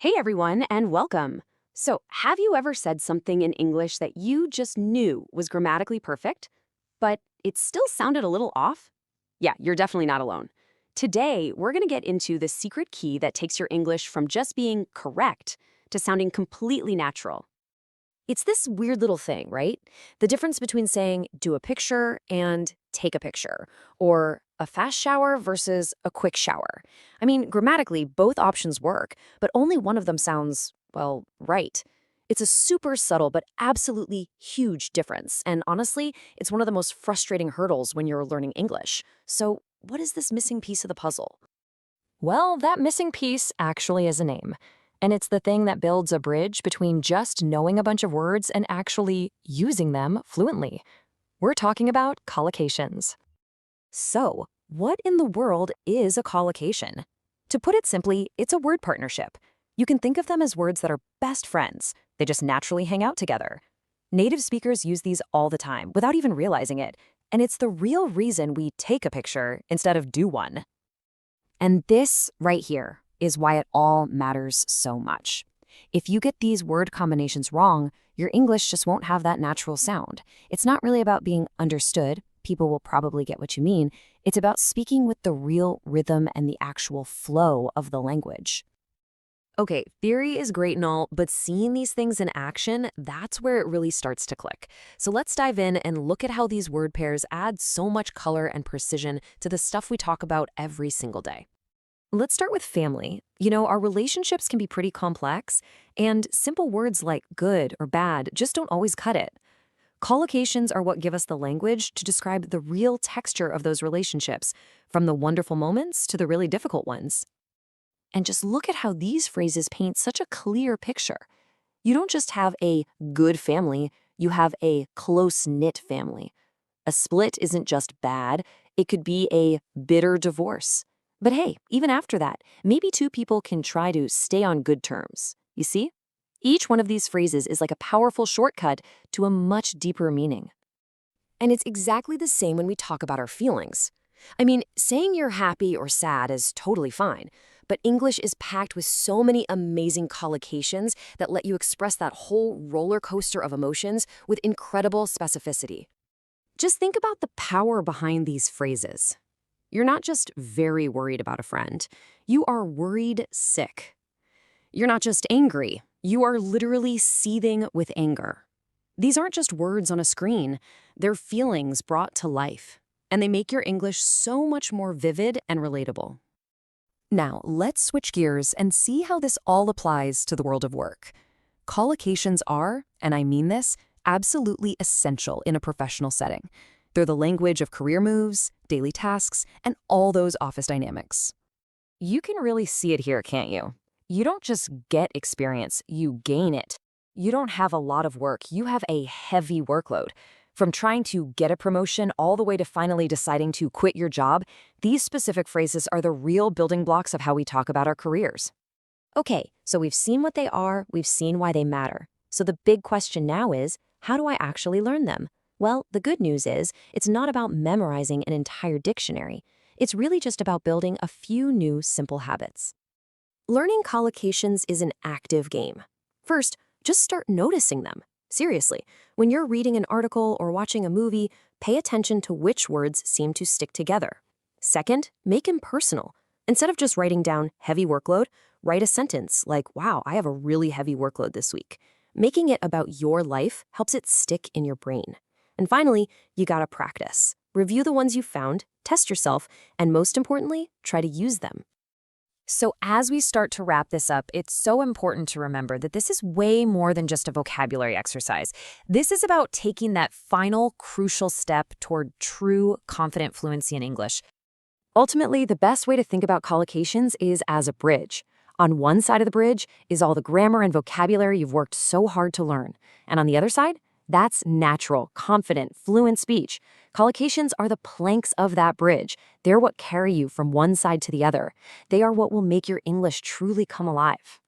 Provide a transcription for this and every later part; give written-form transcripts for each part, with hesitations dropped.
Hey everyone, and welcome. So, have you ever said something in English that you just knew was grammatically perfect, but it still sounded a little off? Yeah, you're definitely not alone. Today, we're going to get into the secret key that takes your English from just being correct to sounding completely natural. It's this weird little thing, right? The difference between saying do a picture and take a picture, or a fast shower versus a quick shower. I mean, grammatically, both options work, but only one of them sounds, well, right. It's a super subtle but absolutely huge difference, and honestly, it's one of the most frustrating hurdles when you're learning English. So, what is this missing piece of the puzzle? Well, that missing piece actually is a name. And it's the thing that builds a bridge between just knowing a bunch of words and actually using them fluently. We're talking about collocations. So, what in the world is a collocation? To put it simply, it's a word partnership. You can think of them as words that are best friends. They just naturally hang out together. Native speakers use these all the time without even realizing it, and it's the real reason we take a picture instead of do one. And this right here is why it all matters so much. If you get these word combinations wrong, your English just won't have that natural sound. It's not really about being understood. People will probably get what you mean. It's about speaking with the real rhythm and the actual flow of the language. Okay, theory is great and all, but seeing these things in action, that's where it really starts to click. So let's dive in and look at how these word pairs add so much color and precision to the stuff we talk about every single day. Let's start with family. You know, our relationships can be pretty complex, and simple words like good or bad just don't always cut it. Collocations are what give us the language to describe the real texture of those relationships, from the wonderful moments to the really difficult ones. And just look at how these phrases paint such a clear picture. You don't just have a good family, you have a close-knit family. A split isn't just bad, it could be a bitter divorce. But hey, even after that, maybe two people can try to stay on good terms. You see? Each one of these phrases is like a powerful shortcut to a much deeper meaning. And it's exactly the same when we talk about our feelings. I mean, saying you're happy or sad is totally fine, but English is packed with so many amazing collocations that let you express that whole roller coaster of emotions with incredible specificity. Just think about the power behind these phrases. You're not just very worried about a friend. You are worried sick. You're not just angry. You are literally seething with anger. These aren't just words on a screen. They're feelings brought to life. And they make your English so much more vivid and relatable. Now, let's switch gears and see how this all applies to the world of work. Collocations are, and I mean this, absolutely essential in a professional setting. They're the language of career moves, daily tasks, and all those office dynamics. You can really see it here, can't you? You don't just get experience, you gain it. You don't have a lot of work, you have a heavy workload. From trying to get a promotion all the way to finally deciding to quit your job, these specific phrases are the real building blocks of how we talk about our careers. Okay, so we've seen what they are, we've seen why they matter. So the big question now is, how do I actually learn them? Well, the good news is, it's not about memorizing an entire dictionary. It's really just about building a few new simple habits. Learning collocations is an active game. First, just start noticing them. Seriously, when you're reading an article or watching a movie, pay attention to which words seem to stick together. Second, make them personal. Instead of just writing down heavy workload, write a sentence like, wow, I have a really heavy workload this week. Making it about your life helps it stick in your brain. And finally, you gotta practice. Review the ones you found, test yourself, and most importantly, try to use them. So as we start to wrap this up, it's so important to remember that this is way more than just a vocabulary exercise. This is about taking that final, crucial step toward true, confident fluency in English. Ultimately, the best way to think about collocations is as a bridge. On one side of the bridge is all the grammar and vocabulary you've worked so hard to learn. And on the other side, that's natural, confident, fluent speech. Collocations are the planks of that bridge. They're what carry you from one side to the other. They are what will make your English truly come alive.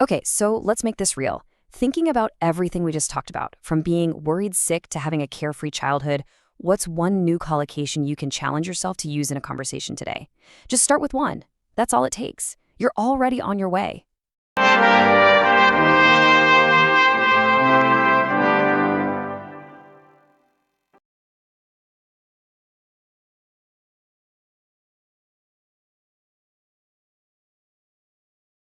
Okay, so let's make this real. Thinking about everything we just talked about, from being worried sick to having a carefree childhood, what's one new collocation you can challenge yourself to use in a conversation today? Just start with one. That's all it takes. You're already on your way.